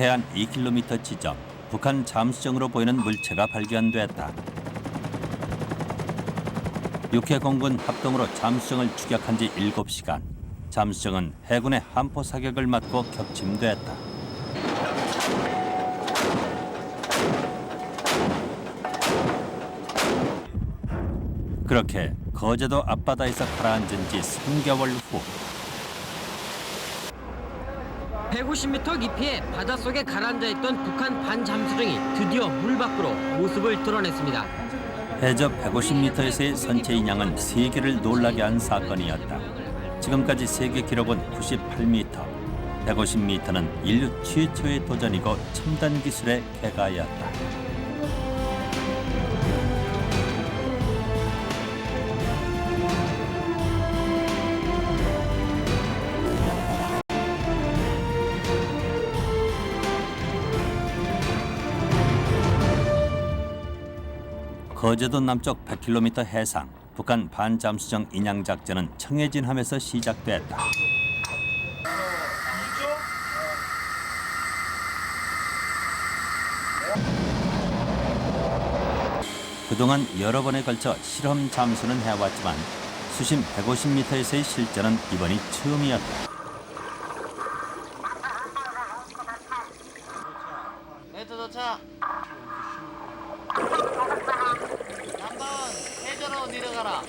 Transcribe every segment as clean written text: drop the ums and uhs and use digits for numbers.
서해안 2km 지점, 북한 잠수정으로 보이는 물체가 발견됐다. 육해 공군 합동으로 잠수정을 추격한 지 7시간. 잠수정은 해군의 함포 사격을 맞고 격침됐다. 그렇게 거제도 앞바다에서 가라앉은 지 3개월 후 150m 깊이에 바닷속에 가라앉아 있던 북한 반잠수정이 드디어 물 밖으로 모습을 드러냈습니다. 해저 150m에서의 선체 인양은 세계를 놀라게 한 사건이었다. 지금까지 세계 기록은 98m, 150m는 인류 최초의 도전이고 첨단 기술의 개가였다. 거제도 남쪽 100km 해상 북한 반잠수정 인양 작전은 청해진함에서 시작됐다. 그동안 여러 번에 걸쳐 실험 잠수는 해왔지만 수심 150m에서의 실전은 이번이 처음이었다. 네트 도착. 한번 해저로 내려가라.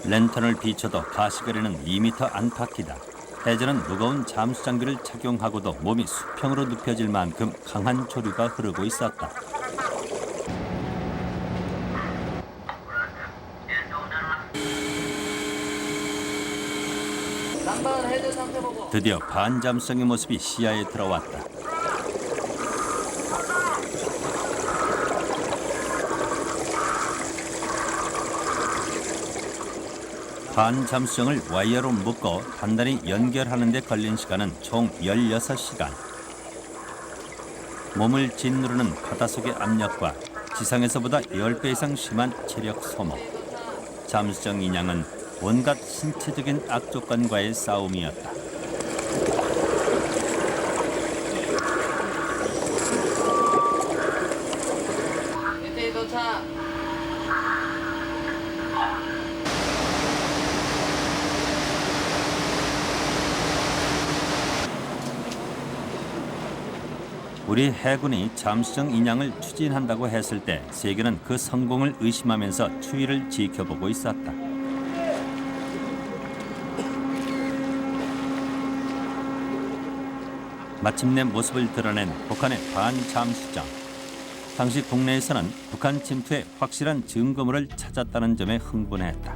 랜턴을 비춰도 가시거리는 2m 안팎이다. 해저는 무거운 잠수 장비를 착용하고도 몸이 수평으로 눕혀질 만큼 강한 조류가 흐르고 있었다. 한번 해저 상태 보고. 드디어 반잠수정의 모습이 시야에 들어왔다. 반잠수정을 와이어로 묶어 단단히 연결하는 데 걸린 시간은 총 16시간. 몸을 짓누르는 바닷속의 압력과 지상에서보다 10배 이상 심한 체력 소모. 잠수정 인양은 온갖 신체적인 악조건과의 싸움이었다. 네트 도착. 우리 해군이 잠수정 인양을 추진한다고 했을 때 세계는 그 성공을 의심하면서 추이를 지켜보고 있었다. 마침내 모습을 드러낸 북한의 반잠수정. 당시 국내에서는 북한 침투의 확실한 증거물을 찾았다는 점에 흥분했다.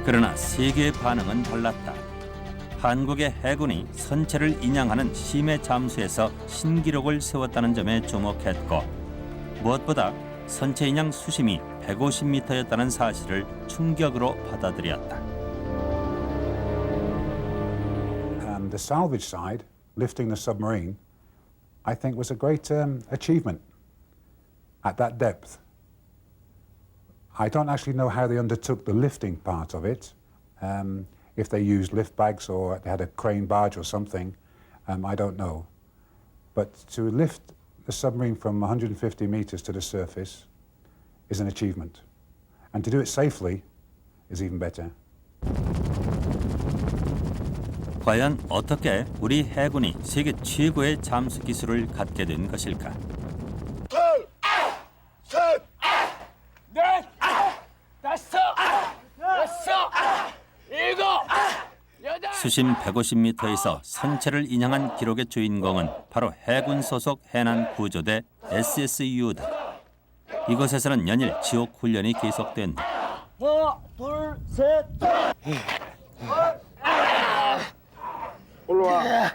그러나 세계의 반응은 달랐다. 한국의 해군이 선체를 인양하는 심해 잠수에서 신기록을 세웠다는 점에 주목했고 무엇보다 선체 인양 수심이 150m였다는 사실을 충격으로 받아들였다. The salvage side, lifting the submarine, I think was a great achievement at that depth. I don't actually know how they undertook the lifting part of it. If they used lift bags or they had a crane barge or something, I don't know. But to lift the submarine from 150 meters to the surface is an achievement. And to do it safely is even better. 과연 어떻게 우리 해군이 세계 최고의 잠수 기술을 갖게 된 것일까? 둘, 셋, 넷, 다섯, 여섯, 일곱, 여덟. 수심 150m에서 선체를 인양한 기록의 주인공은 바로 해군 소속 해난 구조대 SSU다. 이곳에서는 연일 지옥 훈련이 계속된다. 하나, 둘, 셋. 올라와.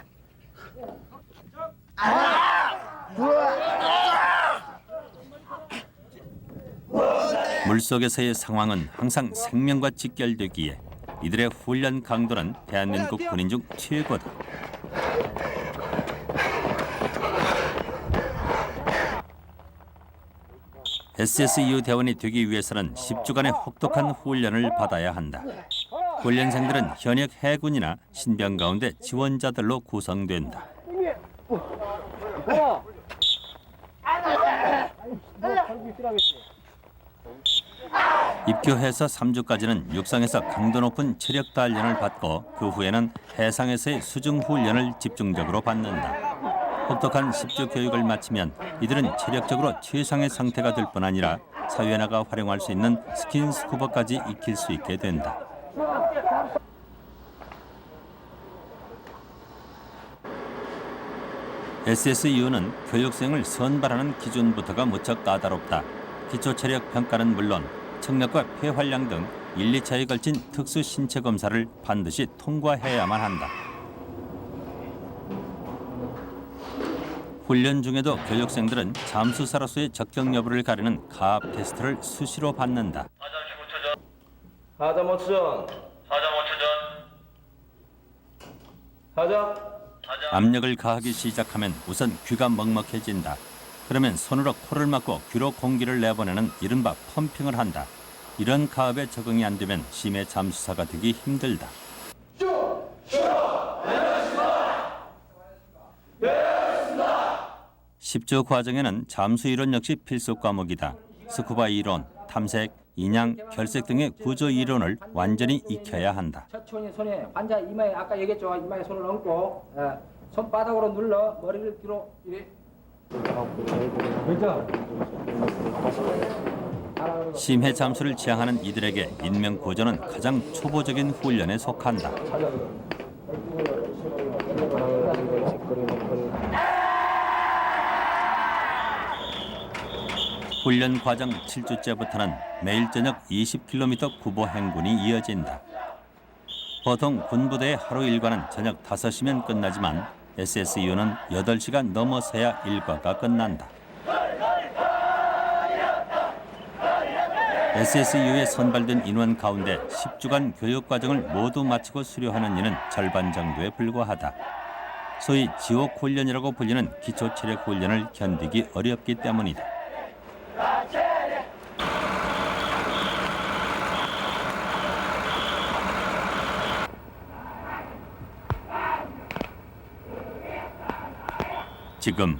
물속에서의 상황은 항상 생명과 직결되기에 이들의 훈련 강도는 대한민국 군인 중 최고다. SSU 대원이 되기 위해서는 10주간의 혹독한 훈련을 받아야 한다. 훈련생들은 현역 해군이나 신병 가운데 지원자들로 구성된다. 입교해서 3주까지는 육상에서 강도 높은 체력 단련을 받고 그 후에는 해상에서의 수중 훈련을 집중적으로 받는다. 혹독한 10주 교육을 마치면 이들은 체력적으로 최상의 상태가 될 뿐 아니라 사회에 나가 활용할 수 있는 스킨스쿠버까지 익힐 수 있게 된다. SSU는 교육생을 선발하는 기준부터가 무척 까다롭다. 기초체력 평가는 물론 청력과 폐활량 등 1, 2차에 걸친 특수 신체 검사를 반드시 통과해야만 한다. 훈련 중에도 교육생들은 잠수사로서의 적격 여부를 가리는 가압 테스트를 수시로 받는다. 하자 5초전. 하자. 압력을 가하기 시작하면 우선 귀가 먹먹해진다. 그러면 손으로 코를 막고 귀로 공기를 내보내는 이른바 펌핑을 한다. 이런 가압에 적응이 안 되면 심해 잠수사가 되기 힘들다. 10주 과정에는 잠수 이론 역시 필수 과목이다. 스쿠바 이론, 탐색, 인양, 결색 등의 구조 이론을 완전히 익혀야 한다. 천천히 손에 환자 이마에 아까 얘기했죠. 이마에 손을 얹고 손바닥으로 눌러 머리를 뒤로 이래. 심해 잠수를 지향하는 이들에게 인명 구조는 가장 초보적인 훈련에 속한다. 훈련 과정 7주째부터는 매일 저녁 20km 구보 행군이 이어진다. 보통 군부대의 하루 일과는 저녁 5시면 끝나지만 SSU는 8시가 넘어서야 일과가 끝난다. SSU에 선발된 인원 가운데 10주간 교육 과정을 모두 마치고 수료하는 이는 절반 정도에 불과하다. 소위 지옥 훈련이라고 불리는 기초 체력 훈련을 견디기 어렵기 때문이다. 지금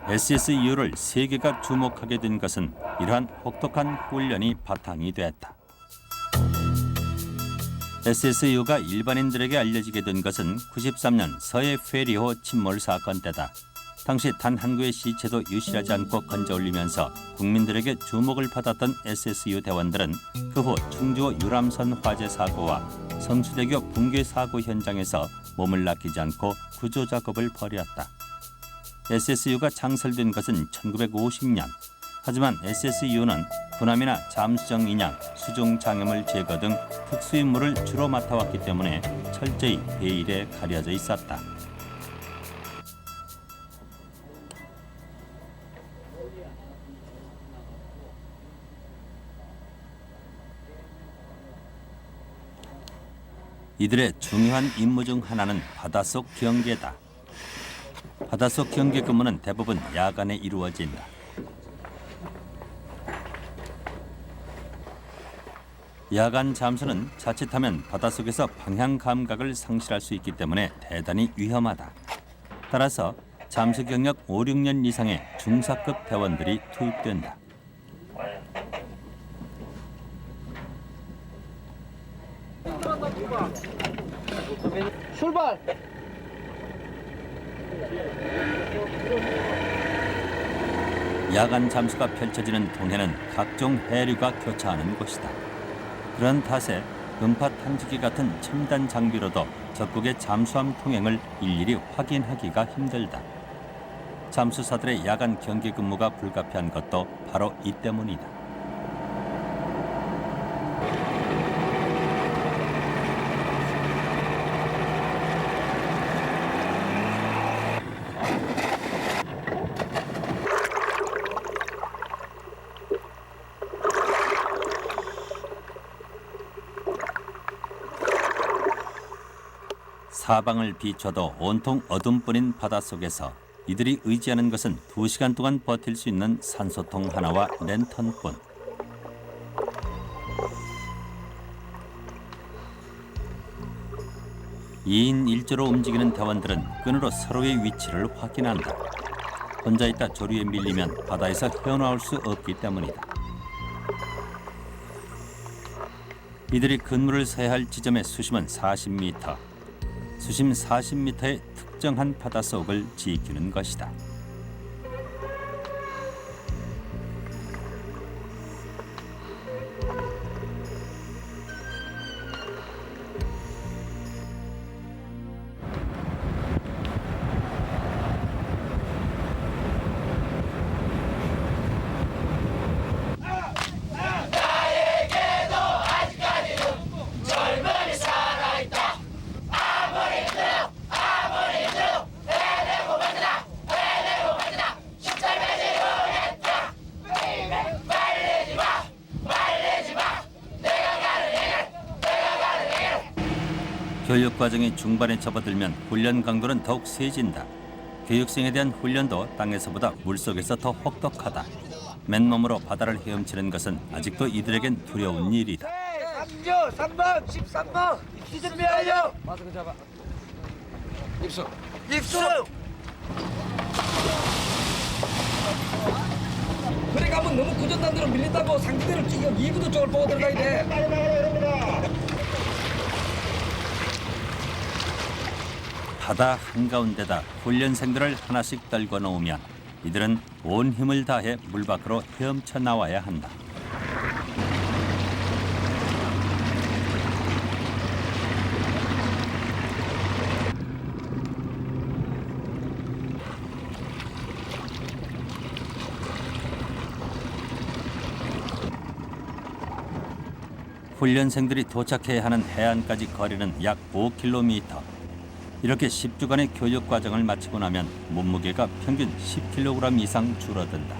SSU를 세계가 주목하게 된 것은 이러한 혹독한 훈련이 바탕이 됐다. SSU가 일반인들에게 알려지게 된 것은 93년 서해 페리호 침몰 사건 때다. 당시 단 한 구의 시체도 유실하지 않고 건져올리면서 국민들에게 주목을 받았던 SSU 대원들은 그 후 충주호 유람선 화재 사고와 성수대교 붕괴 사고 현장에서 몸을 맡기지 않고 구조 작업을 벌였다. SSU가 창설된 것은 1950년. 하지만 SSU는 군함이나 잠수정 인양, 수중 장애물 제거 등 특수 임무를 주로 맡아왔기 때문에 철저히 베일에 가려져 있었다. 이들의 중요한 임무 중 하나는 바닷속 경계다. 바닷속 경계 근무는 대부분 야간에 이루어진다. 야간 잠수는 자칫하면 바닷속에서 방향 감각을 상실할 수 있기 때문에 대단히 위험하다. 따라서 잠수 경력 5, 6년 이상의 중사급 대원들이 투입된다. 출발. 야간 잠수가 펼쳐지는 동해는 각종 해류가 교차하는 곳이다. 그런 탓에 음파 탐지기 같은 첨단 장비로도 적국의 잠수함 통행을 일일이 확인하기가 힘들다. 잠수사들의 야간 경계 근무가 불가피한 것도 바로 이 때문이다. 사방을 비춰도 온통 어둠뿐인 바닷속에서 이들이 의지하는 것은 2시간 동안 버틸 수 있는 산소통 하나와 랜턴뿐. (2인 1조로) 움직이는 대원들은 끈으로 서로의 위치를 확인한다. 혼자 있다 조류에 밀리면 바다에서 헤어나올 수 없기 때문이다. 이들이 근무를 서야 할 지점의 수심은 40m. 수심 40m의 특정한 바닷속을 지키는 것이다. 교육 과정이 중반에 접어들면 훈련 강도는 더욱 세진다. 교육생에 대한 훈련도 땅에서보다 물속에서 더 혹독하다. 맨몸으로 바다를 헤엄치는 것은 아직도 이들에겐 두려운 일이다. 3번, 13번, 입수 준비하여. 마스크 잡아. 입수. 그래 가면 너무 구전단대로 밀린다고 상기대로 지금 2부도 쪽을 보고 들어가야 돼. 바다 한가운데다 훈련생들을 하나씩 떨궈 놓으면 이들은 온 힘을 다해 물 밖으로 헤엄쳐 나와야 한다. 훈련생들이 도착해야 하는 해안까지 거리는 약 5km. 이렇게 10주간의 교육 과정을 마치고 나면 몸무게가 평균 10kg 이상 줄어든다.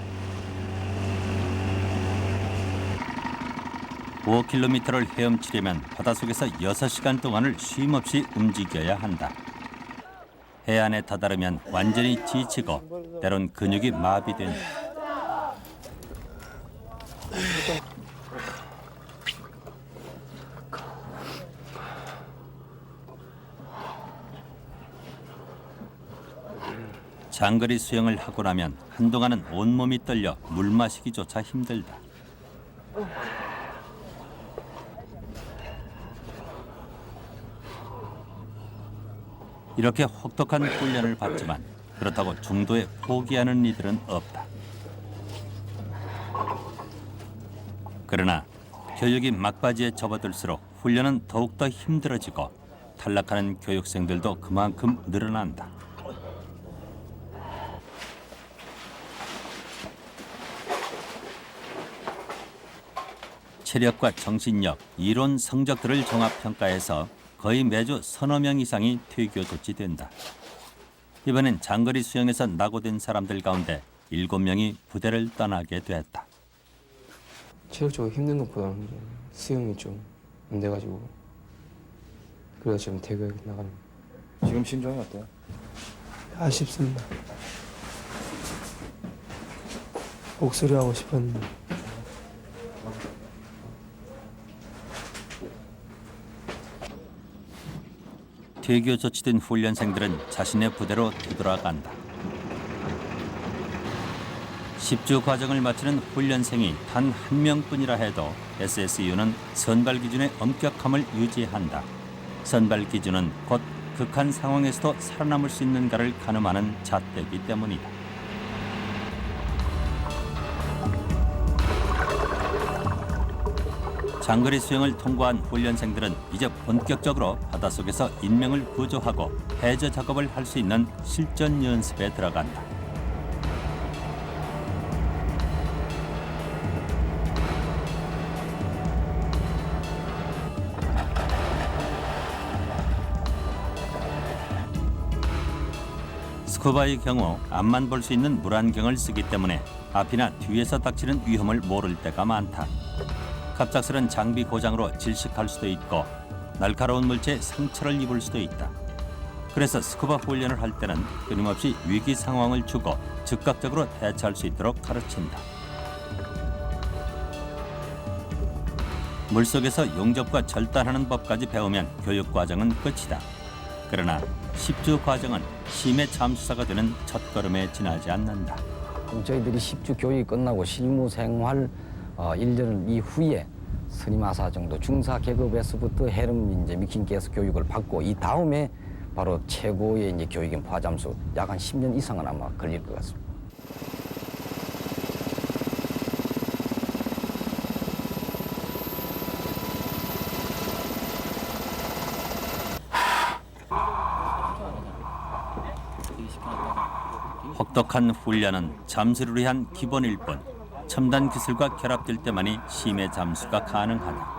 5km를 헤엄치려면 바닷속에서 6시간 동안을 쉼없이 움직여야 한다. 해안에 다다르면 완전히 지치고 때론 근육이 마비된다. 장거리 수영을 하고 나면 한동안은 온몸이 떨려 물 마시기조차 힘들다. 이렇게 혹독한 훈련을 받지만 그렇다고 중도에 포기하는 이들은 없다. 그러나 교육이 막바지에 접어들수록 훈련은 더욱더 힘들어지고 탈락하는 교육생들도 그만큼 늘어난다. 체력과 정신력, 이론 성적들을 종합평가해서 거의 매주 서너 명 이상이 퇴교 조치된다. 이번엔 장거리 수영에서 낙오된 사람들 가운데 7명이 부대를 떠나게 됐다. 체력적으로 힘든 것보다는 수영이 좀 안 돼가지고 그래서 지금 대구에 나가는. 지금 심정이 어때요? 아쉽습니다. 목소리 하고 싶었는데. 퇴교 조치된 훈련생들은 자신의 부대로 되돌아간다. 10주 과정을 마치는 훈련생이 단 한 명뿐이라 해도 SSU는 선발 기준의 엄격함을 유지한다. 선발 기준은 곧 극한 상황에서도 살아남을 수 있는가를 가늠하는 잣대이기 때문이다. 장거리 수영을 통과한 훈련생들은 이제 본격적으로 바닷속에서 인명을 구조하고 해저 작업을 할 수 있는 실전 연습에 들어간다. 스쿠바의 경우 앞만 볼 수 있는 물안경을 쓰기 때문에 앞이나 뒤에서 닥치는 위험을 모를 때가 많다. 갑작스런 장비 고장으로 질식할 수도 있고 날카로운 물체에 상처를 입을 수도 있다. 그래서 스쿠버 훈련을 할 때는 끊임없이 위기 상황을 주고 즉각적으로 대처할 수 있도록 가르친다. 물속에서 용접과 절단하는 법까지 배우면 교육 과정은 끝이다. 그러나 10주 과정은 심해 잠수사가 되는 첫걸음에 지나지 않는다. 저희들이 10주 교육이 끝나고 실무 생활 1년 이후에 스님하사 정도 중사 계급에서부터 해름 이제 미킹께서 교육을 받고 이 다음에 바로 최고의 이제 교육인 포화잠수 약 한 10년 이상은 아마 걸릴 것 같습니다. 혹독한 훈련은 잠수를 위한 기본일 뿐 첨단 기술과 결합될 때만이 심해 잠수가 가능하다.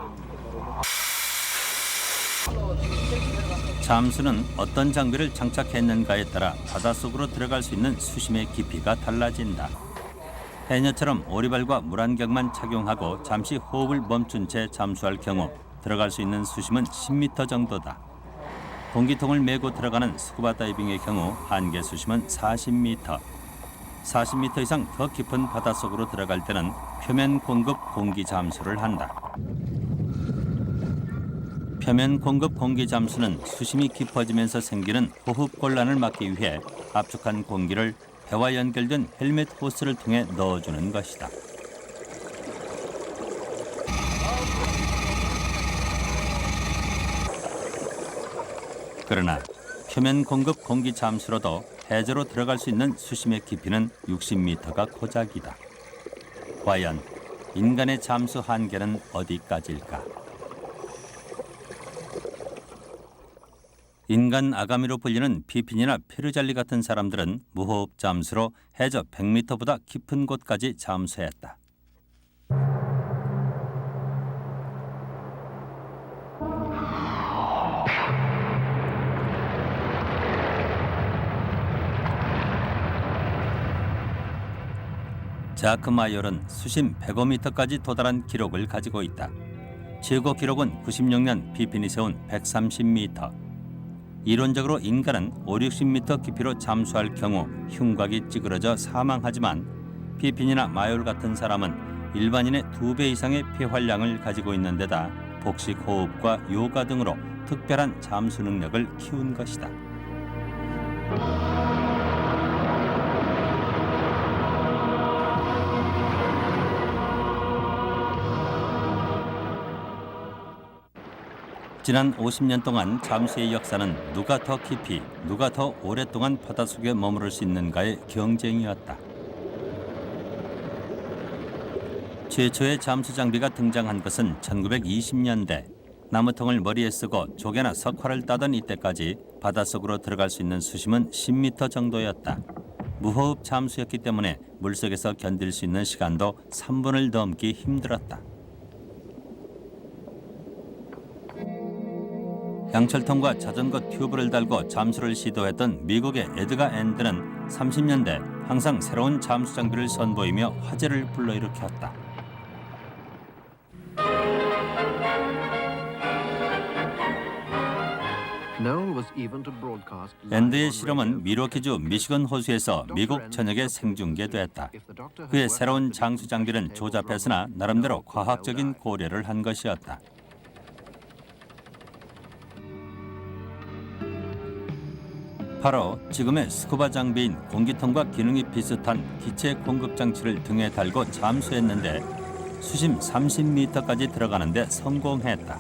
잠수는 어떤 장비를 장착했는가에 따라 바닷속으로 들어갈 수 있는 수심의 깊이가 달라진다. 해녀처럼 오리발과 물안경만 착용하고 잠시 호흡을 멈춘 채 잠수할 경우 들어갈 수 있는 수심은 10m 정도다. 공기통을 메고 들어가는 스쿠버 다이빙의 경우 한계 수심은 40m. 40m 이상 더 깊은 바닷속으로 들어갈 때는 표면 공급 공기 잠수를 한다. 표면 공급 공기 잠수는 수심이 깊어지면서 생기는 호흡 곤란을 막기 위해 압축한 공기를 배와 연결된 헬멧 호스를 통해 넣어주는 것이다. 그러나 표면 공급 공기 잠수로도 해저로 들어갈 수 있는 수심의 깊이는 60m가 고작이다. 과연 인간의 잠수 한계는 어디까지일까? 인간 아가미로 불리는 피핀이나 페르잘리 같은 사람들은 무호흡 잠수로 해저 100m보다 깊은 곳까지 잠수했다. 자크 마이올은 수심 105m까지 도달한 기록을 가지고 있다. 최고 기록은 96년 피핀이 세운 130m. 이론적으로 인간은 5, 60m 깊이로 잠수할 경우 흉곽이 찌그러져 사망하지만 피핀이나 마이올 같은 사람은 일반인의 2배 이상의 폐활량을 가지고 있는 데다 복식 호흡과 요가 등으로 특별한 잠수 능력을 키운 것이다. 지난 50년 동안 잠수의 역사는 누가 더 깊이, 누가 더 오랫동안 바닷속에 머무를 수 있는가의 경쟁이었다. 최초의 잠수 장비가 등장한 것은 1920년대. 나무통을 머리에 쓰고 조개나 석화를 따던 이때까지 바닷속으로 들어갈 수 있는 수심은 10m 정도였다. 무호흡 잠수였기 때문에 물속에서 견딜 수 있는 시간도 3분을 넘기 힘들었다. 양철통과 자전거 튜브를 달고 잠수를 시도했던 미국의 에드가 앤드는 30년대 항상 새로운 잠수 장비를 선보이며 화제를 불러일으켰다. 앤드의 실험은 미러키주 미시건 호수에서 미국 전역에 생중계됐다. 그의 새로운 잠수 장비는 조잡했으나 나름대로 과학적인 고려를 한 것이었다. 바로 지금의 스쿠버 장비인 공기통과 기능이 비슷한 기체 공급 장치를 등에 달고 잠수했는데 수심 30m까지 들어가는데 성공했다.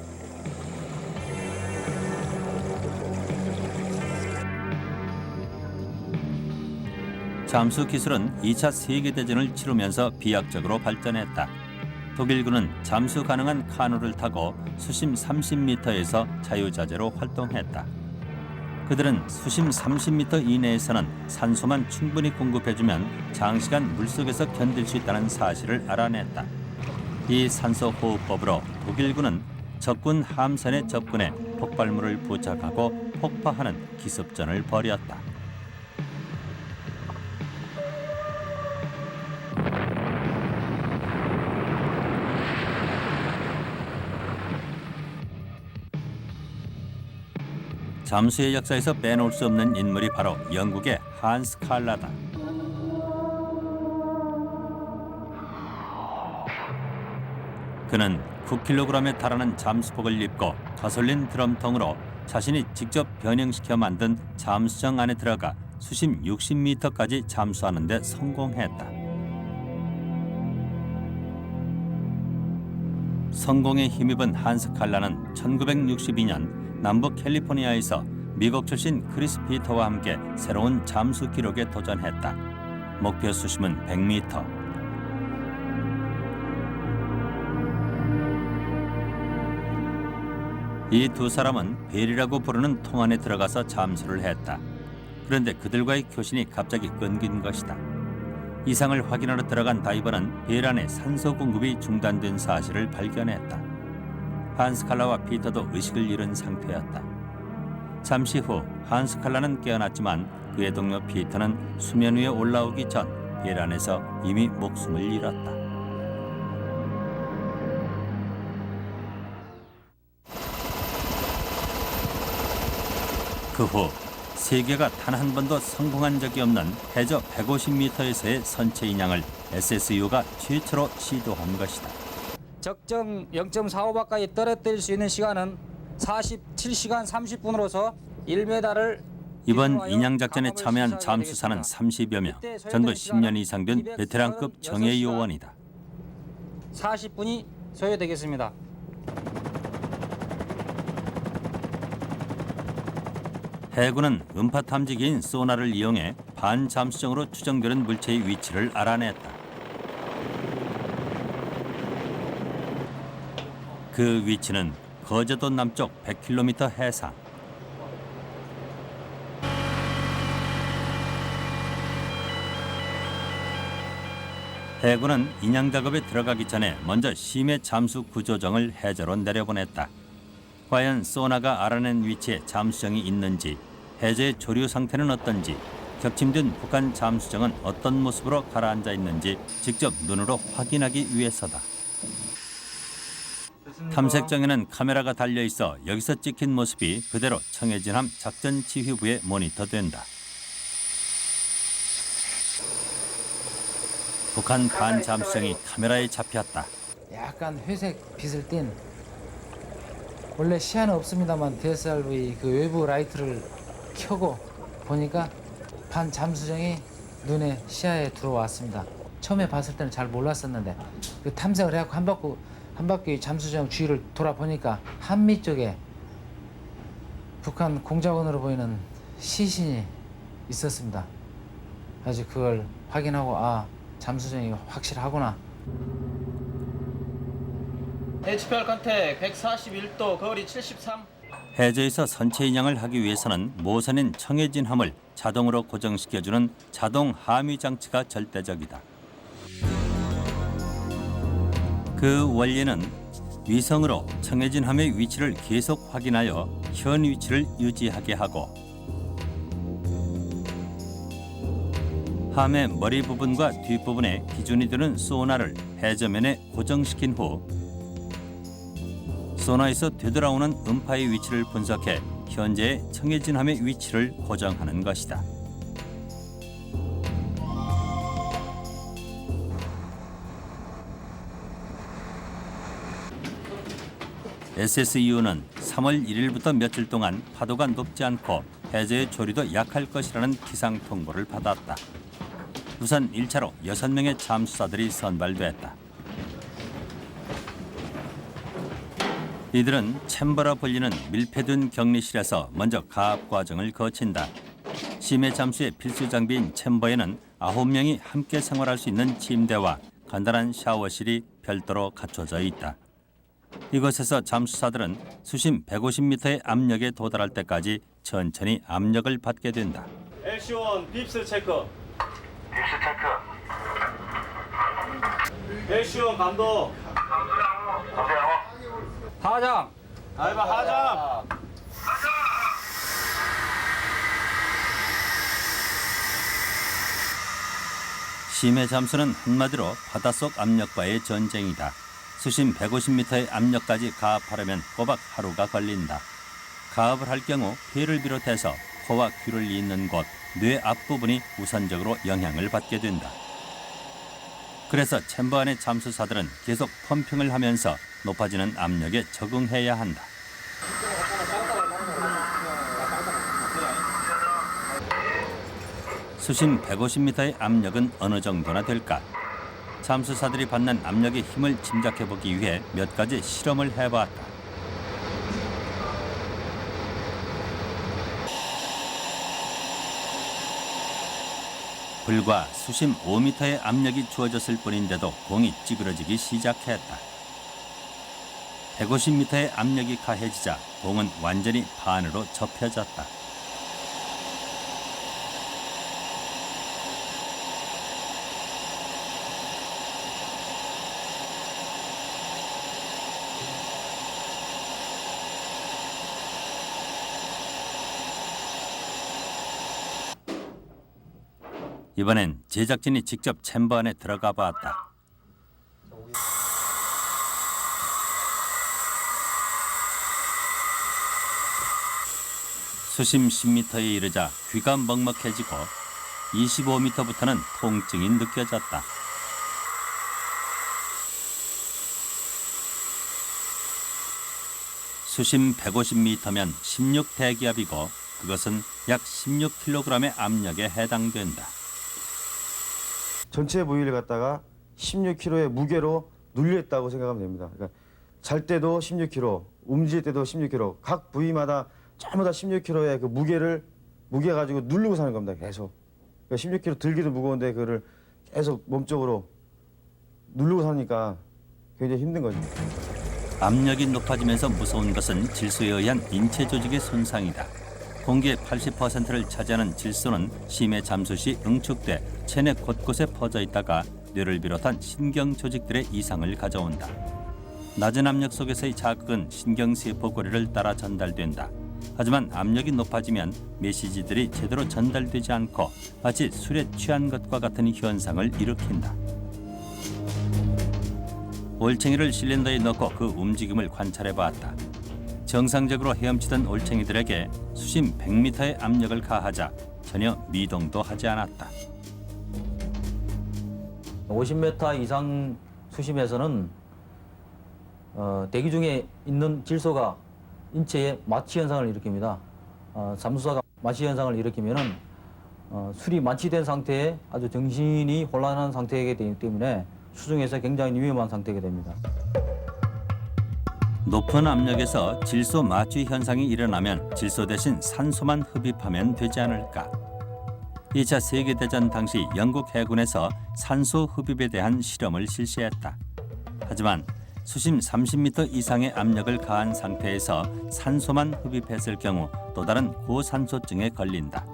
잠수 기술은 2차 세계대전을 치르면서 비약적으로 발전했다. 독일군은 잠수 가능한 카누를 타고 수심 30m에서 자유자재로 활동했다. 그들은 수심 30m 이내에서는 산소만 충분히 공급해주면 장시간 물속에서 견딜 수 있다는 사실을 알아냈다. 이 산소 호흡법으로 독일군은 적군 함선에 접근해 폭발물을 부착하고 폭파하는 기습전을 벌였다. 잠수의 역사에서 빼놓을 수 없는 인물이 바로 영국의 한스 칼라다. 그는 9kg에 달하는 잠수복을 입고 가솔린 드럼통으로 자신이 직접 변형시켜 만든 잠수정 안에 들어가 수심 60m까지 잠수하는 데 성공했다. 성공에 힘입은 한스 칼라는 1962년 남부 캘리포니아에서 미국 출신 크리스 피터와 함께 새로운 잠수 기록에 도전했다. 목표 수심은 100m. 이 두 사람은 벨이라고 부르는 통 안에 들어가서 잠수를 했다. 그런데 그들과의 교신이 갑자기 끊긴 것이다. 이상을 확인하러 들어간 다이버는 벨 안에 산소 공급이 중단된 사실을 발견했다. 한스 칼라와 피터도 의식을 잃은 상태였다. 잠시 후 한스 칼라는 깨어났지만 그의 동료 피터는 수면 위에 올라오기 전 벨 안에서 이미 목숨을 잃었다. 그 후 세계가 단 한 번도 성공한 적이 없는 해저 150m에서의 선체 인양을 SSU가 최초로 시도한 것이다. 적정 0.45바까지 떨어뜨릴 수 있는 시간은 47시간 30분으로서 1m를 이번 인양 작전에 참여한 잠수사는 30여 명, 전부 10년 이상 된 베테랑급 정예 요원이다. 40분이 소요되겠습니다. 해군은 음파 탐지기인 소나를 이용해 반잠수정으로 추정되는 물체의 위치를 알아냈다. 그 위치는 거제도 남쪽 100km 해상. 해군은 인양 작업에 들어가기 전에 먼저 심해 잠수 구조정을 해저로 내려보냈다. 과연 소나가 알아낸 위치에 잠수정이 있는지, 해저의 조류 상태는 어떤지, 격침된 북한 잠수정은 어떤 모습으로 가라앉아 있는지 직접 눈으로 확인하기 위해서다. 탐색정에는 카메라가 달려 있어 여기서 찍힌 모습이 그대로 청해진함 작전지휘부에 모니터된다. 북한 반잠수정이 카메라에 잡혔다. 약간 회색 빛을 띤, 원래 시야는 없습니다만 DSLV 그 외부 라이트를 켜고 보니까 반 잠수정이 눈에 시야에 들어왔습니다. 처음에 봤을 때는 잘 몰랐었는데 그 탐색을 해갖고 한 바퀴 잠수정 주위를 돌아보니까 한미 쪽에 북한 공작원으로 보이는 시신이 있었습니다. 그래서 그걸 확인하고 잠수정이 확실하구나. HPR 컨택 141도, 거리 73. 해저에서 선체 인양을 하기 위해서는 모선인 청해진함을 자동으로 고정시켜주는 자동 하미 장치가 절대적이다. 그 원리는 위성으로 청해진함의 위치를 계속 확인하여 현 위치를 유지하게 하고, 함의 머리 부분과 뒷부분에 기준이 되는 소나를 해저면에 고정시킨 후 소나에서 되돌아오는 음파의 위치를 분석해 현재의 청해진함의 위치를 고정하는 것이다. SSU는 3월 1일부터 며칠 동안 파도가 높지 않고 해저의 조류도 약할 것이라는 기상 통보를 받았다. 우선 1차로 6명의 잠수사들이 선발됐다. 이들은 챔버라 불리는 밀폐된 격리실에서 먼저 가압 과정을 거친다. 심해 잠수의 필수 장비인 챔버에는 9명이 함께 생활할 수 있는 침대와 간단한 샤워실이 별도로 갖춰져 있다. 이곳에서 잠수사들은 수심 150m의 압력에 도달할 때까지 천천히 압력을 받게 된다. LC1 빕스 체크. LC1 감독. 하장. 알바 하장. 심해 잠수는 한마디로 바닷속 압력과의 전쟁이다. 수심 150m의 압력까지 가압하려면 꼬박 하루가 걸린다. 가압을 할 경우 폐를 비롯해서 코와 귀를 잇는 곳, 뇌 앞부분이 우선적으로 영향을 받게 된다. 그래서 챔버 안의 잠수사들은 계속 펌핑을 하면서 높아지는 압력에 적응해야 한다. 수심 150m의 압력은 어느 정도나 될까? 잠수사들이 받는 압력의 힘을 짐작해보기 위해 몇 가지 실험을 해봤다. 불과 수심 5m의 압력이 주어졌을 뿐인데도 공이 찌그러지기 시작했다. 150m의 압력이 가해지자 공은 완전히 반으로 접혀졌다. 이번엔 제작진이 직접 챔버 안에 들어가 봤다. 수심 10m에 이르자 귀가 먹먹해지고 25m부터는 통증이 느껴졌다. 수심 150m면 16대기압이고 그것은 약 16kg의 압력에 해당된다. 전체 부위를 갖다가 16kg의 무게로 눌렸다고 생각하면 됩니다. 그러니까 잘 때도 16kg, 움직일 때도 16kg, 각 부위마다 전부 다 16kg의 그 무게 가지고 누르고 사는 겁니다. 계속. 그러니까 16kg 들기도 무거운데 그거를 계속 몸쪽으로 누르고 사니까 굉장히 힘든 거죠. 압력이 높아지면서 무서운 것은 질소에 의한 인체 조직의 손상이다. 공기의 80%를 차지하는 질소는 심해 잠수 시 응축돼 체내 곳곳에 퍼져 있다가 뇌를 비롯한 신경 조직들의 이상을 가져온다. 낮은 압력 속에서의 자극은 신경세포 고리를 따라 전달된다. 하지만 압력이 높아지면 메시지들이 제대로 전달되지 않고 마치 술에 취한 것과 같은 현상을 일으킨다. 올챙이를 실린더에 넣고 그 움직임을 관찰해봤다. 정상적으로 헤엄치던 올챙이들에게 수심 100m의 압력을 가하자 전혀 미동도 하지 않았다. 50m 이상 수심에서는 대기 중에 있는 질소가 인체에 마취 현상을 일으킵니다. 잠수사가 마취 현상을 일으키면은 술이 마취된 상태에 아주 정신이 혼란한 상태이기 때문에 수중에서 굉장히 위험한 상태가 됩니다. 높은 압력에서 질소 마취 현상이 일어나면 질소 대신 산소만 흡입하면 되지 않을까? 2차 세계대전 당시 영국 해군에서 산소 흡입에 대한 실험을 실시했다. 하지만 수심 30m 이상의 압력을 가한 상태에서 산소만 흡입했을 경우 또 다른 고산소증에 걸린다.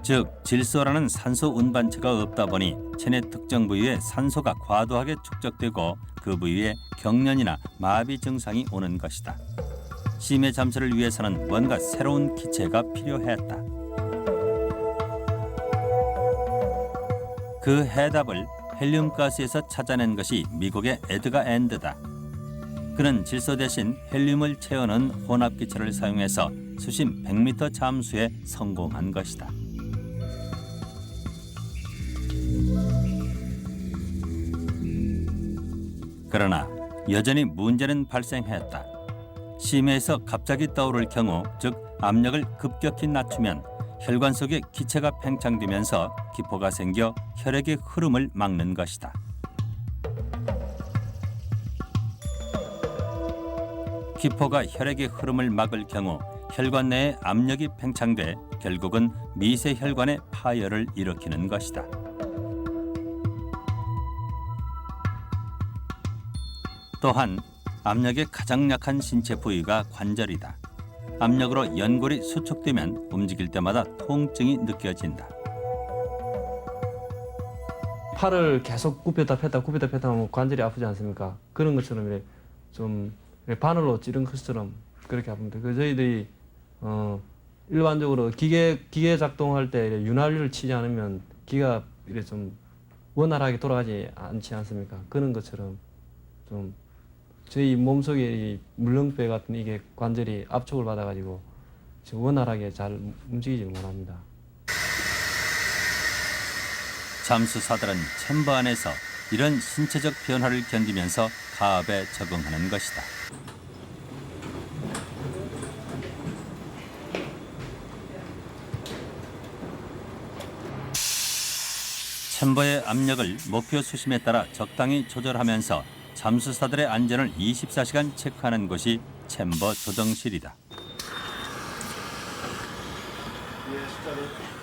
즉, 질소라는 산소 운반체가 없다 보니 체내 특정 부위에 산소가 과도하게 축적되고 그 부위에 경련이나 마비 증상이 오는 것이다. 심해 잠수를 위해서는 뭔가 새로운 기체가 필요했다. 그 해답을 헬륨가스에서 찾아낸 것이 미국의 에드가 앤드다. 그는 질소 대신 헬륨을 채우는 혼합기체를 사용해서 수심 100m 잠수에 성공한 것이다. 그러나 여전히 문제는 발생했다. 심해에서 갑자기 떠오를 경우, 즉 압력을 급격히 낮추면 혈관 속에 기체가 팽창되면서 기포가 생겨 혈액의 흐름을 막는 것이다. 기포가 혈액의 흐름을 막을 경우 혈관 내에 압력이 팽창돼 결국은 미세혈관의 파열을 일으키는 것이다. 또한 압력의 가장 약한 신체 부위가 관절이다. 압력으로 연골이 수축되면 움직일 때마다 통증이 느껴진다. 팔을 계속 굽혔다 폈다 하면 관절이 아프지 않습니까? 그런 것처럼 이렇게 좀 바늘로 찌른 것처럼 그렇게 아픕니다. 그 저희들이 일반적으로 기계 작동할 때 윤활유를 치지 않으면 기가 이렇게 좀 원활하게 돌아가지 않지 않습니까? 그런 것처럼 좀 저희 몸속에 이 물렁뼈 같은 이게 관절이 압축을 받아가지고 지금 원활하게 잘 움직이지 못합니다. 잠수사들은 챔버 안에서 이런 신체적 변화를 견디면서 가압에 적응하는 것이다. 챔버의 압력을 목표 수심에 따라 적당히 조절하면서 잠수사들의 안전을 24시간 체크하는 곳이 챔버 조정실이다.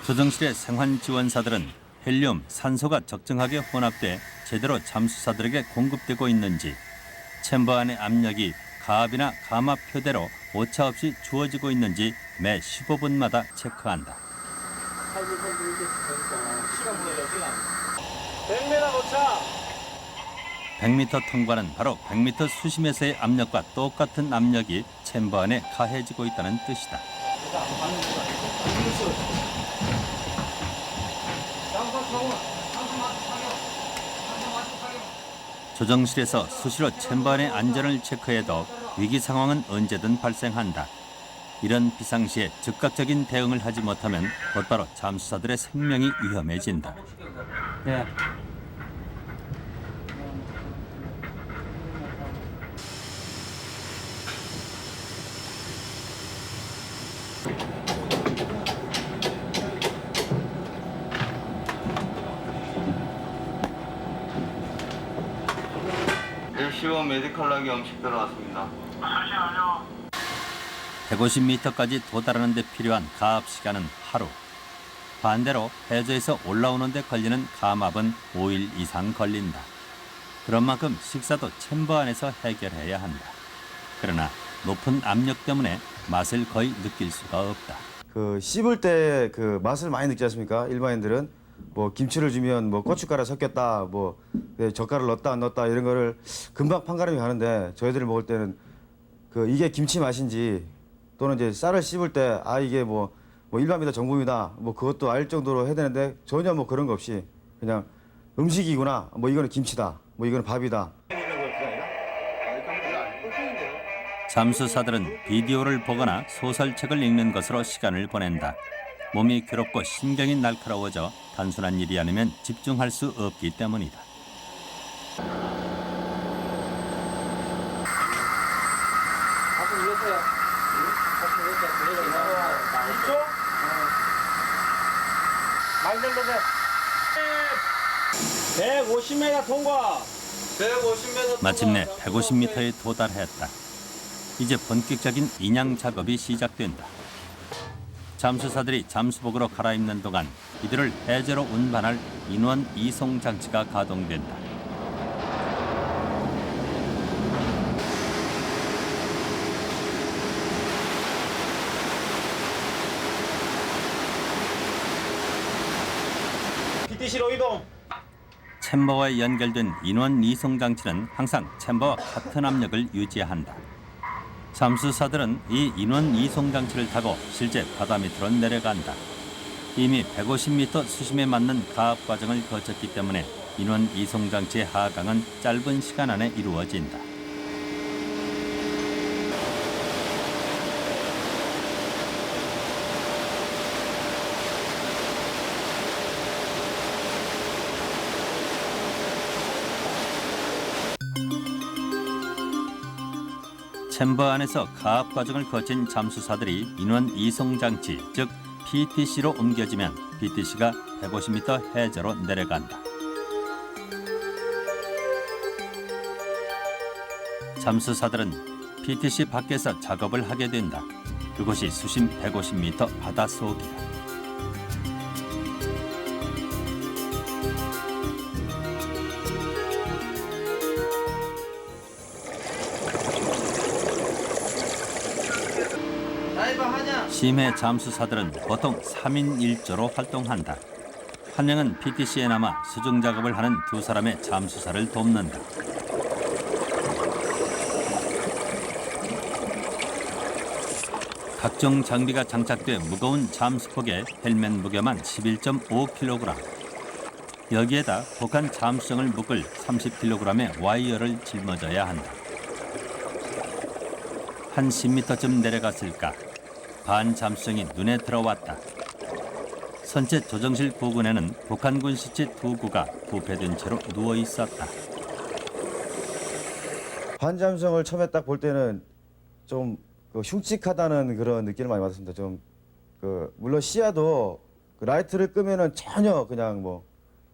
조정실의 생환 지원사들은 헬륨, 산소가 적정하게 혼합돼 제대로 잠수사들에게 공급되고 있는지, 챔버 안의 압력이 가압이나 감압 표대로 오차 없이 주어지고 있는지 매 15분마다 체크한다. 100m 도착. 100m 통과는 바로 100m 수심에서의 압력과 똑같은 압력이 챔버 안에 가해지고 있다는 뜻이다. 조정실에서 수시로 챔버 안의 안전을 체크해도 위기 상황은 언제든 발생한다. 이런 비상시에 즉각적인 대응을 하지 못하면 곧바로 잠수사들의 생명이 위험해진다. 네. LC1 메디컬락이 음식 들어왔습니다. 150m까지 도달하는 데 필요한 가압 시간은 하루. 반대로 해저에서 올라오는 데 걸리는 감압은 5일 이상 걸린다. 그런 만큼 식사도 챔버 안에서 해결해야 한다. 그러나 높은 압력 때문에 맛을 거의 느낄 수가 없다. 그 씹을 때 그 맛을 많이 느끼지 않습니까? 일반인들은 뭐 김치를 주면 뭐 고춧가루 섞였다, 뭐 젓갈을 넣었다 안 넣었다 이런 거를 금방 판가름이 가는데 저희들이 먹을 때는 그 이게 김치 맛인지 또는 이제 쌀을 씹을 때 아 이게 뭐 일반이다 정품이다 뭐 그것도 알 정도로 해야 되는데 전혀 뭐 그런 거 없이 그냥 음식이구나, 뭐 이거는 김치다, 뭐 이거는 밥이다. 잠수사들은 비디오를 보거나 소설책을 읽는 것으로 시간을 보낸다. 몸이 괴롭고 신경이 날카로워져 단순한 일이 아니면 집중할 수 없기 때문이다. 많이 들려서 150m 통과. 150m. 마침내 150m에 도달했다. 이제 본격적인 인양 작업이 시작된다. 잠수사들이 잠수복으로 갈아입는 동안 이들을 해저로 운반할 인원 이송 장치가 가동된다. PTC로 이동. 챔버와 연결된 인원 이송 장치는 항상 챔버와 같은 압력을 유지한다. 잠수사들은 이 인원 이송 장치를 타고 실제 바다 밑으로 내려간다. 이미 150m 수심에 맞는 가압 과정을 거쳤기 때문에 인원 이송 장치의 하강은 짧은 시간 안에 이루어진다. 챔버 안에서 가압 과정을 거친 잠수사들이 인원 이송 장치, 즉 PTC로 옮겨지면 PTC가 150m 해저로 내려간다. 잠수사들은 PTC 밖에서 작업을 하게 된다. 그곳이 수심 150m 바닷속이다. 심해 잠수사들은 보통 3인 1조로 활동한다. 한 명은 PTC에 남아 수중 작업을 하는 두 사람의 잠수사를 돕는다. 각종 장비가 장착돼 무거운 잠수복에 헬멧 무게만 11.5kg. 여기에다 북한 잠수정을 묶을 30kg의 와이어를 짊어져야 한다. 한 10m쯤 내려갔을까 반 잠수정이 눈에 들어왔다. 선체 조정실 부근에는 북한군 시체 2구가 부패된 채로 누워 있었다. 반잠수정을 처음에 딱 볼 때는 좀 흉측하다는 그런 느낌을 많이 받았습니다. 좀 물론 시야도 라이트를 끄면은 전혀 그냥 뭐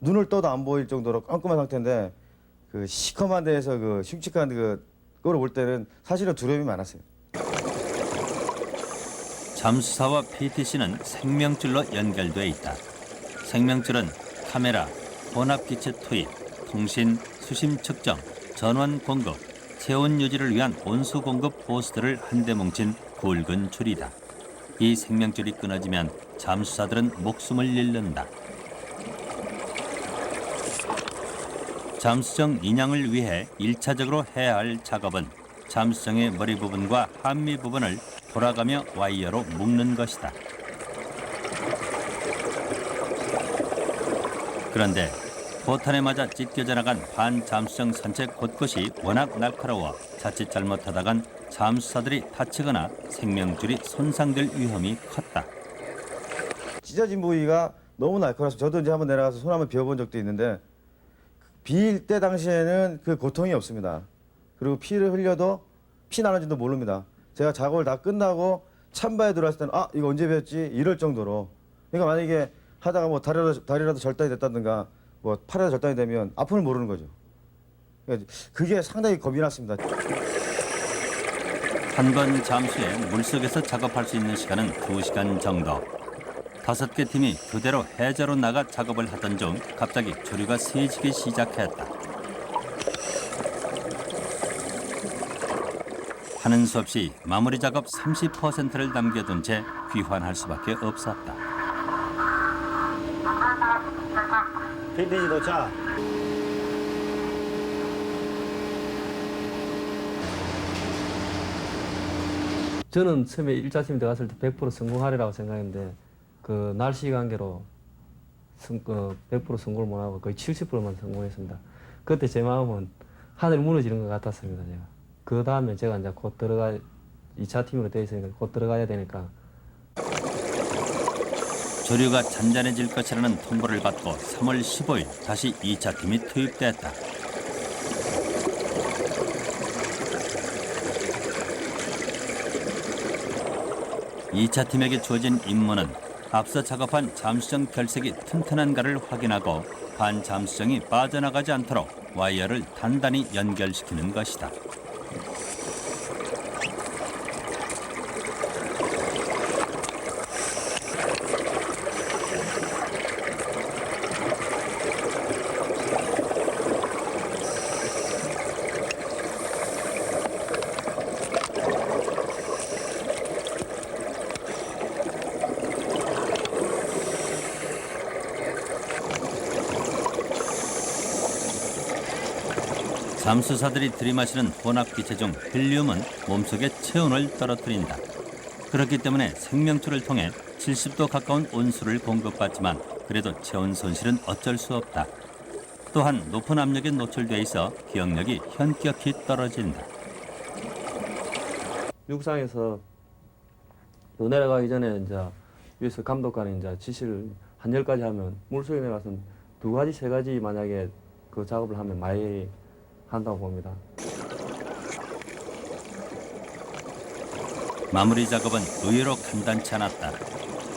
눈을 떠도 안 보일 정도로 깜깜한 상태인데 시커먼 데에서 흉측한 그거를 볼 때는 사실은 두려움이 많았어요. 잠수사와 PTC는 생명줄로 연결돼 있다. 생명줄은 카메라, 혼합기체 투입, 통신, 수심 측정, 전원 공급, 체온 유지를 위한 온수 공급 호스들을 한데 뭉친 굵은 줄이다. 이 생명줄이 끊어지면 잠수사들은 목숨을 잃는다. 잠수정 인양을 위해 1차적으로 해야 할 작업은 잠수정의 머리 부분과 한미 부분을 돌아가며 와이어로 묶는 것이다. 그런데 포탄에 맞아 찢겨져 나간 반잠수정 선체 곳곳이 워낙 날카로워 자칫 잘못하다간 잠수사들이 다치거나 생명줄이 손상될 위험이 컸다. 찢어진 부위가 너무 날카로워서 저도 이제 한번 내려가서 손 한번 비워본 적도 있는데 비일 때 당시에는 그 고통이 없습니다. 그리고 피를 흘려도 피 나는지도 모릅니다. 제가 작업을 다 끝나고 찬바에 들어왔을 때는 이거 언제 배웠지? 이럴 정도로. 그러니까 만약에 하다가 뭐 다리라도 절단이 됐다든가 뭐 팔이라도 절단이 되면 아픔을 모르는 거죠. 그러니까 그게 상당히 겁이 났습니다. 한 번 잠수해 물속에서 작업할 수 있는 시간은 2시간 정도. 5개 팀이 교대로 해저로 나가 작업을 하던 중 갑자기 조류가 세지기 시작했다. 하는 수 없이 마무리 작업 30%를 남겨둔 채 귀환할 수밖에 없었다. PTC 도착. 저는 처음에 1차 팀 들어갔을 때 100% 성공하리라고 생각했는데 그 날씨 관계로 100% 성공을 못하고 거의 70%만 성공했습니다. 그때 제 마음은 하늘 무너지는 것 같았습니다. 제가. 그 다음에 제가 이제 곧 2차 팀으로 돼 있으니까 곧 들어가야 되니까. 조류가 잔잔해질 것이라는 통보를 받고 3월 15일 다시 2차 팀이 투입됐다. 이 차 팀에게 주어진 임무는 앞서 작업한 잠수정 결색이 튼튼한가를 확인하고 반잠수정이 빠져나가지 않도록 와이어를 단단히 연결시키는 것이다. 잠수사들이 들이마시는 혼합기체 중 헬리움은 몸속의 체온을 떨어뜨린다. 그렇기 때문에 생명줄을 통해 70도 가까운 온수를 공급받지만 그래도 체온 손실은 어쩔 수 없다. 또한 높은 압력에 노출돼 있어 기억력이 현격히 떨어진다. 육상에서 또 내려가기 전에 이제 위에서 감독관이 이제 지시를 한 10가지 하면 물속에 내려가서 2가지, 3가지 만약에 그 작업을 하면 많이 한다고 봅니다. 마무리 작업은 의외로 간단치 않았다.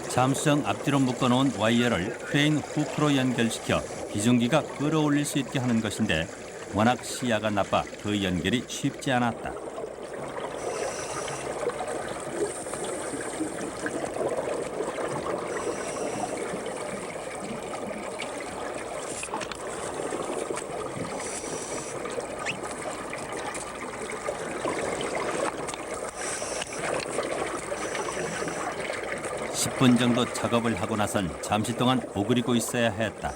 잠수정 앞뒤로 묶어놓은 와이어를 크레인 후크로 연결시켜 기중기가 끌어올릴 수 있게 하는 것인데 워낙 시야가 나빠 그 연결이 쉽지 않았다. (10분) 정도 작업을 하고 나선 잠시 동안 오그리고 있어야 했다.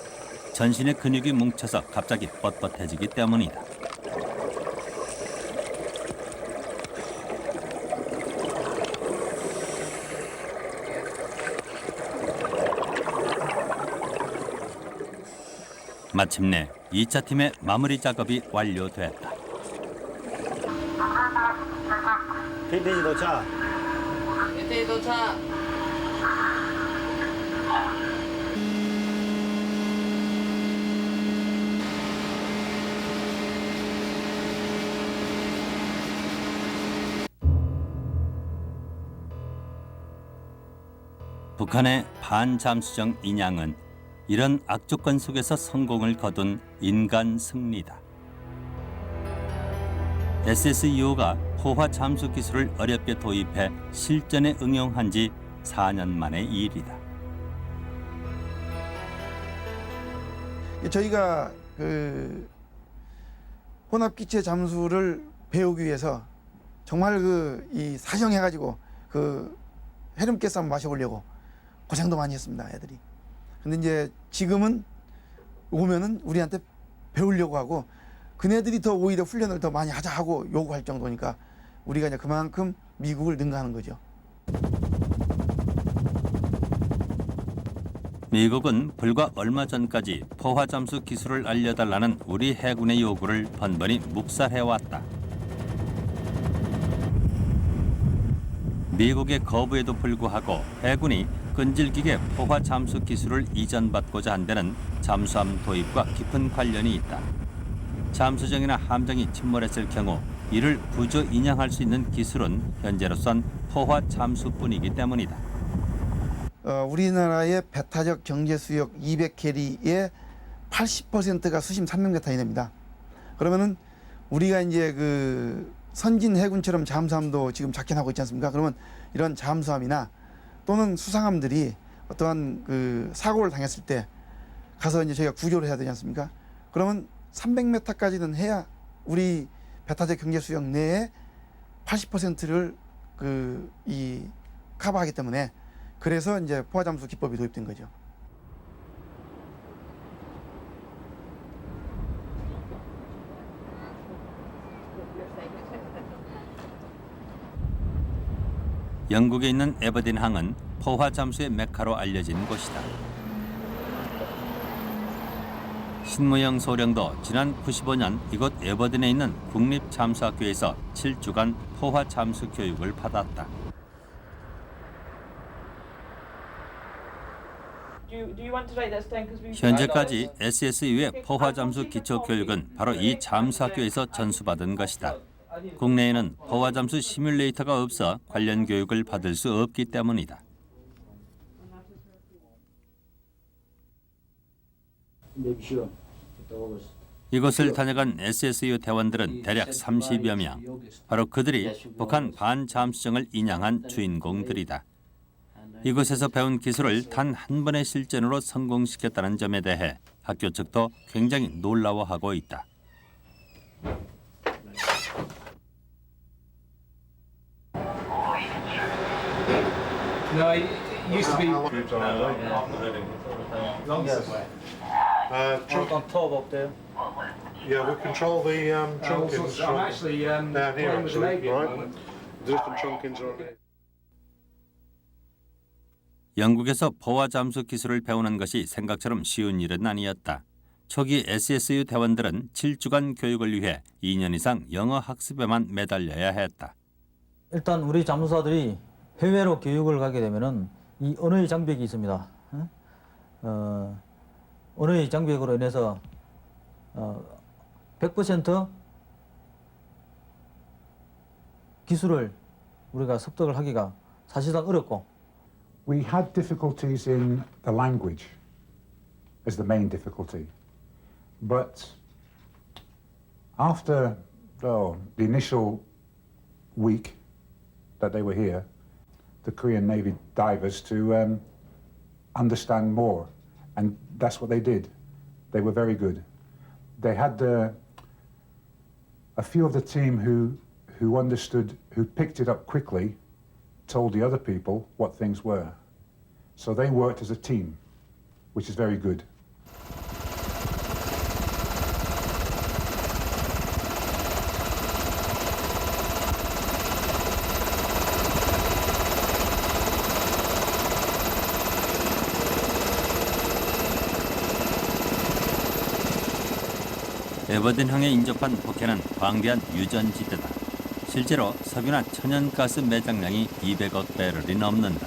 전신의 근육이 뭉쳐서 갑자기 뻣뻣해지기 때문이다. 마침내 2차 팀의 마무리 작업이 완료됐다. 빈티지 도착. 에테이 도착. 북한의 반잠수정 인양은 이런 악조건 속에서 성공을 거둔 인간 승리다. SSEO가 포화 잠수 기술을 어렵게 도입해 실전에 응용한 지 4년 만의 일이다. 저희가 그 혼합기체 잠수를 배우기 위해서 정말 이 사정해가지고 그 해름가스 한번 마셔보려고 고생도 많이 했습니다, 애들이. 근데 이제 지금은 오면은 우리한테 배우려고 하고 그네들이 더 오히려 훈련을 더 많이 하자 하고 요구할 정도니까 우리가 이제 그만큼 미국을 능가하는 거죠. 미국은 불과 얼마 전까지 포화 잠수 기술을 알려달라는 우리 해군의 요구를 번번이 묵살해왔다. 미국의 거부에도 불구하고 해군이 끈질기게 포화 잠수 기술을 이전받고자 한 데는 잠수함 도입과 깊은 관련이 있다. 잠수정이나 함정이 침몰했을 경우 이를 구조 인양할 수 있는 기술은 현재로선 포화 잠수뿐이기 때문이다. 우리나라의 배타적 경제 수역 200캐리의 80%가 수심 300m 이내입니다. 그러면은 우리가 이제 그 선진 해군처럼 잠수함도 지금 작전하고 있지 않습니까? 그러면 이런 잠수함이나 또는 수상함들이 어떠한 그 사고를 당했을 때 가서 이제 저희가 구조를 해야 되지 않습니까? 그러면 300m까지는 해야 우리 배타적 경제 수역 내에 80%를 커버하기 때문에 그래서 이제 포화 잠수 기법이 도입된 거죠. 영국에 있는 에버딘 항은 포화 잠수의 메카로 알려진 곳이다. 신무영 소령도 지난 95년 이곳 에버딘에 있는 국립잠수학교에서 7주간 포화 잠수 교육을 받았다. 현재까지 SSU의 포화 잠수 기초 교육은 바로 이 잠수학교에서 전수받은 것이다. 국내에는 포화 잠수 시뮬레이터가 없어 관련 교육을 받을 수 없기 때문이다. 이곳을 다녀간 SSU 대원들은 대략 30여 명. 바로 그들이 북한 반잠수정을 인양한 주인공들이다. 이곳에서 배운 기술을 단 한 번의 실전으로 성공시켰다는 점에 대해 학교 측도 굉장히 놀라워하고 있다. No, it used to be. On top up there. Yeah, we control the chunkins I'm actually down here, playing with the Navy at the right? moment. Different chunkins are. 영국에서 포화 잠수 기술을 배우는 것이 생각처럼 쉬운 일은 아니었다. 초기 SSU 대원들은 7주간 교육을 위해 2년 이상 영어 학습에만 매달려야 했다. 일단 우리 잠수사들이 해외로 교육을 가게 되면은 이 언어의 장벽이 있습니다. 언어의 장벽으로 인해서 100% 기술을 우리가 습득을 하기가 사실상 어렵고. We had difficulties in the language as the main difficulty. But after the initial week that they were here, the Korean Navy divers to understand more. And that's what they did. They were very good. They had a few of the team who understood, who picked it up quickly, told the other people what things were. So they worked as a team, which is very good. 에버딘항에 인접한 포켓은 광대한 유전지대다. 실제로 석유나 천연가스 매장량이 200억 배럴이 넘는다.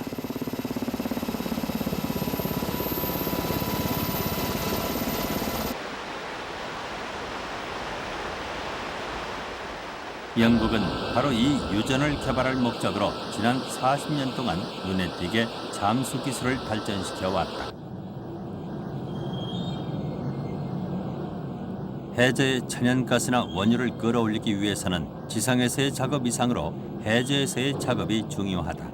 영국은 바로 이 유전을 개발할 목적으로 지난 40년 동안 눈에 띄게 잠수 기술을 발전시켜 왔다. 해저의 천연가스나 원유를 끌어올리기 위해서는 지상에서의 작업 이상으로 해저에서의 작업이 중요하다.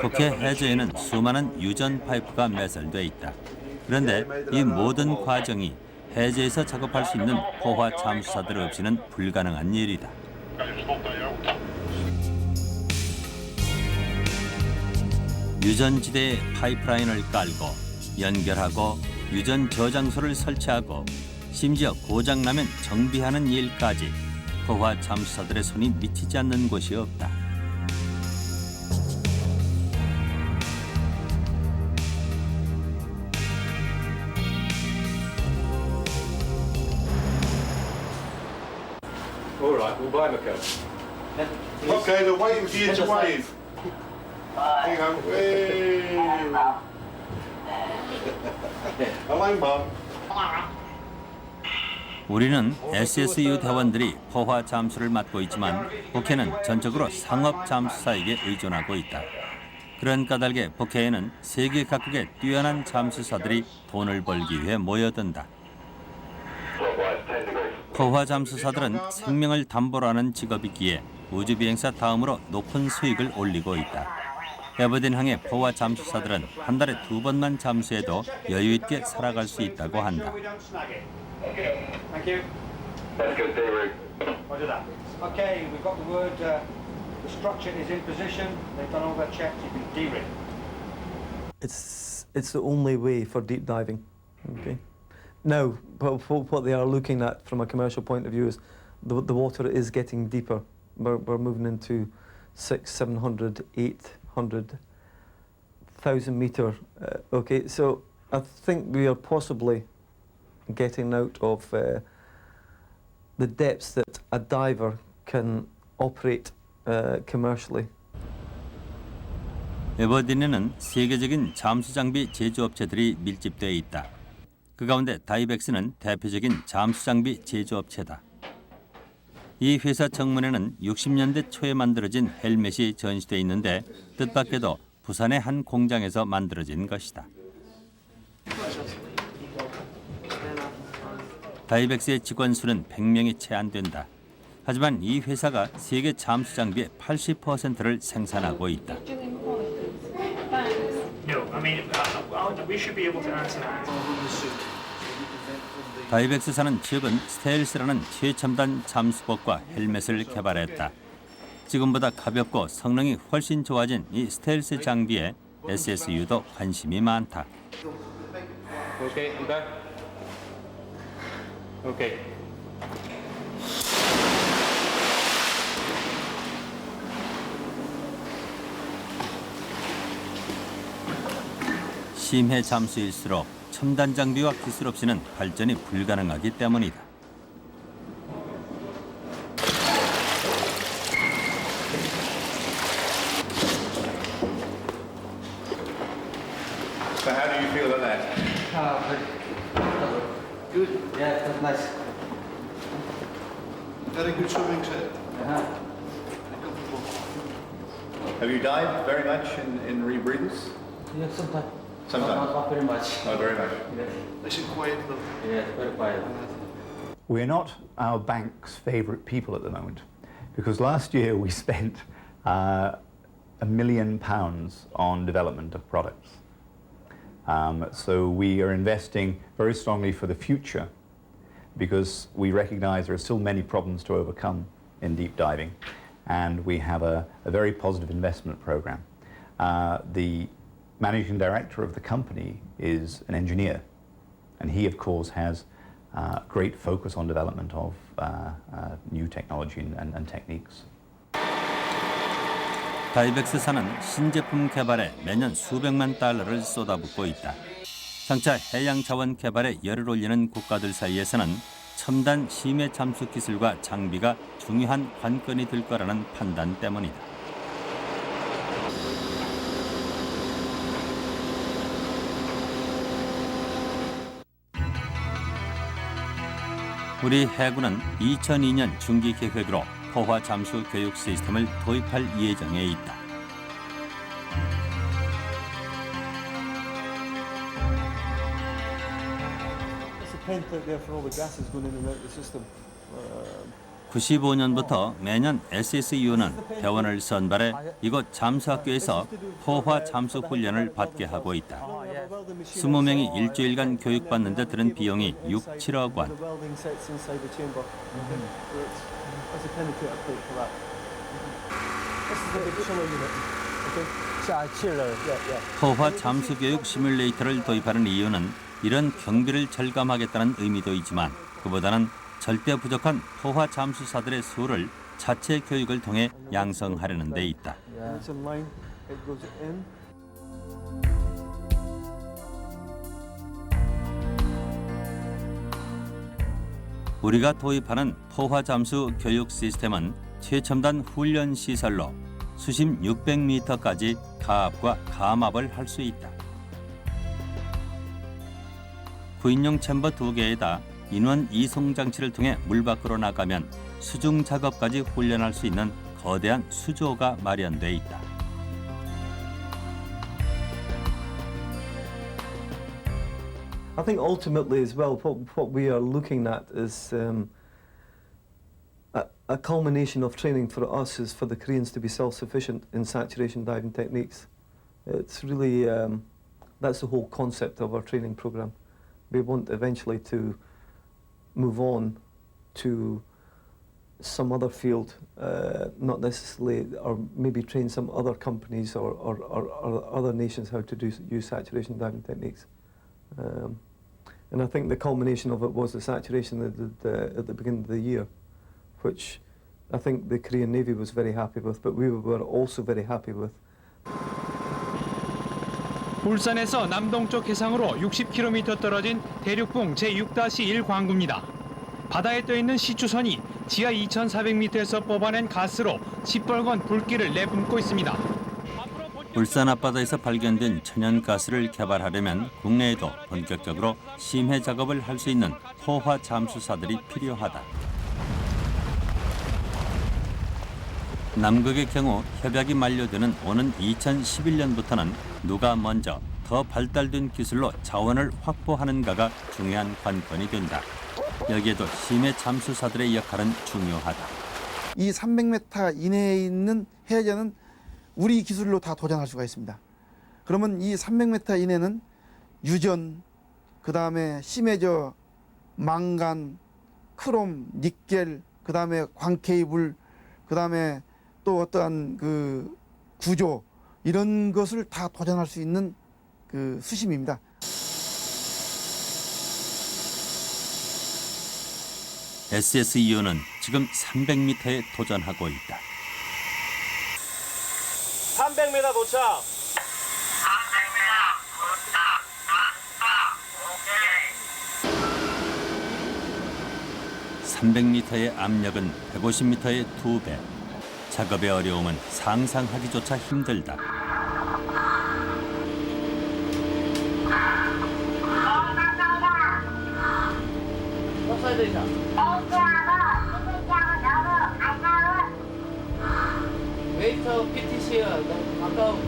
국해 해저에는 수많은 유전 파이프가 매설돼 있다. 그런데 이 모든 과정이 해저에서 작업할 수 있는 포화 잠수사들 없이는 불가능한 일이다. 유전지대에 파이프라인을 깔고 연결하고 유전 저장소를 설치하고 심지어 고장나면 정비하는 일까지 포화 잠수사들의 손이 미치지 않는 곳이 없다. All right, we'll buy the coat. Okay, they're waiting for you to wave. Hang on. Hey. Hello, Mum. 우리는 SSU 대원들이 포화 잠수를 맡고 있지만 북해는 전적으로 상업 잠수사에게 의존하고 있다. 그런 까닭에 북해에는 세계 각국의 뛰어난 잠수사들이 돈을 벌기 위해 모여든다. 포화 잠수사들은 생명을 담보로 하는 직업이기에 우주비행사 다음으로 높은 수익을 올리고 있다. 에버딘항의 포화 잠수사들은 한 달에 2번만 잠수해도 여유 있게 살아갈 수 있다고 한다. Thank you. That's good, David. Roger that. Okay, we've got the word. The structure is in position. They've done all their checks. You can de-rig. It's the only way for deep diving. Okay. Now, what they are looking at from a commercial point of view is the water is getting deeper. We're moving into 600, 700, 800,000 meter. Okay, so I think we are possibly getting out of the depths that a diver can operate commercially. 에버딘에는 세계적인 잠수 장비 제조업체들이 밀집되어 있다. 그 가운데 다이벡스는 대표적인 잠수 장비 제조업체다. 이 회사 정문에는 60년대 초에 만들어진 헬멧이 전시돼 있는데 뜻밖에도 부산의 한 공장에서 만들어진 것이다. 다이벡스의 직원 수는 100명이 채 안 된다. 하지만 이 회사가 세계 잠수 장비의 80%를 생산하고 있다. 다이벡스사는 최근 스테일스라는 최첨단 잠수복과 헬멧을 개발했다. 지금보다 가볍고 성능이 훨씬 좋아진 이 스텔스 장비에 SSU도 관심이 많다. Okay, you go. Okay. 심해 잠수일수록 첨단 장비와 기술 없이는 발전이 불가능하기 때문이다. So how do you feel about that? Good. Yeah, that's nice. Very good swimming, sir. Have you dived very much in rebreathers? Yeah, sometimes. Sometimes. Not very much. Not very much. Yes. Nice and quiet though. Yeah, very quiet. We're not our bank's favourite people at the moment because last year we spent £1 million on development of products. So we are investing very strongly for the future because we recognise there are still many problems to overcome in deep diving, and we have a very positive investment programme. The managing director of the company is an engineer, and he of course has great focus on development of new technology and techniques. 다이벡스사는 신제품 개발에 매년 수백만 달러를 쏟아붓고 있다. 장차 해양 자원 개발에 열을 올리는 국가들 사이에서는 첨단 심해 잠수 기술과 장비가 중요한 관건이 될 거라는 판단 때문이다. 우리 해군은 2002년 중기 계획으로 포화 잠수 교육 시스템을 도입할 예정에 있다. It's a pen out there for all the gases going in and out of the system. 95년부터 매년 SSU는 대원을 선발해 이곳 잠수학교에서 포화 잠수 훈련을 받게 하고 있다. 20명이 일주일간 교육받는 데 드는 비용이 6, 7억 원. The welding sets inside the chamber. That's a penetrator plate for that. This is the big chiller unit. Okay. Chiller. Yeah. 포화 잠수 교육 시뮬레이터를 도입하는 이유는 이런 경비를 절감하겠다는 의미도 있지만 그보다는 절대 부족한 포화 잠수사들의 수를 자체 교육을 통해 양성하려는 데 있다. It's in line. It goes in. 우리가 도입하는 포화 잠수 교육 시스템은 최첨단 훈련 시설로 수심 600m까지 가압과 감압을 할 수 있다. 구인용 챔버 2개에다 인원 이송 장치를 통해 물 밖으로 나가면 수중 작업까지 훈련할 수 있는 거대한 수조가 마련돼 있다. I think ultimately as well, what we are looking at is a culmination of training for us is for the Koreans to be self-sufficient in saturation diving techniques. It's really, that's the whole concept of our training program. We want eventually to move on to some other field, not necessarily, or maybe train some other companies or other nations how to use saturation diving techniques. And I think the culmination of it was the saturation at the beginning of the year, which I think the Korean Navy was very happy with, but we were also very happy with. 울산에서 남동쪽 해상으로 60km 떨어진 대륙봉 제6-1 광구입니다. 바다에 떠있는 시추선이 지하 2,400m에서 뽑아낸 가스로 시뻘건 불길을 내뿜고 있습니다. 울산 앞바다에서 발견된 천연가스를 개발하려면 국내에도 본격적으로 심해 작업을 할 수 있는 포화 잠수사들이 필요하다. 남극의 경우 협약이 만료되는 오는 2011년부터는 누가 먼저 더 발달된 기술로 자원을 확보하는가가 중요한 관건이 된다. 여기에도 심해 잠수사들의 역할은 중요하다. 이 300m 이내에 있는 해저는 우리 기술로 다 도전할 수가 있습니다. 그러면 이 300m 이내는 유전, 그 다음에 심해저, 망간, 크롬, 니켈, 그 다음에 광케이블, 그 다음에 또 어떠한 그 구조 이런 것을 다 도전할 수 있는 그 수심입니다. SSU는 지금 300m에 도전하고 있다. 300m 도착. 300m의 압력은 150m의 2배. 작업의 어려움은 상상하기조차 힘들다. 웨이터 PTC가 너무 가까워.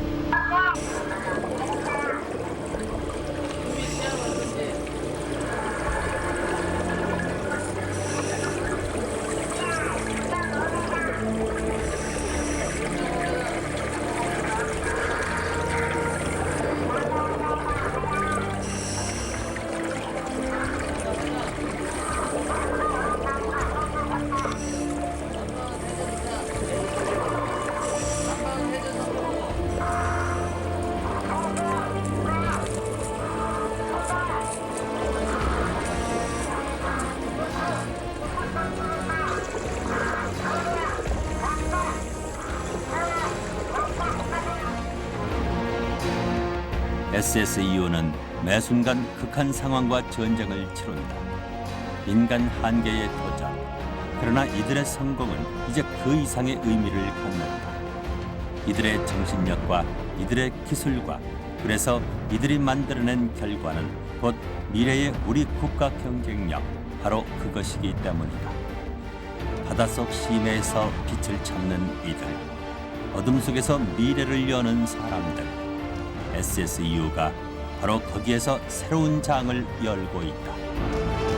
SSU는 매 순간 극한 상황과 전쟁을 치룬다. 인간 한계에 도전. 그러나 이들의 성공은 이제 그 이상의 의미를 갖는다. 이들의 정신력과 이들의 기술과 그래서 이들이 만들어낸 결과는 곧 미래의 우리 국가 경쟁력, 바로 그것이기 때문이다. 바닷속 심해에서 빛을 찾는 이들, 어둠 속에서 미래를 여는 사람들, SSU가 바로 거기에서 새로운 장을 열고 있다.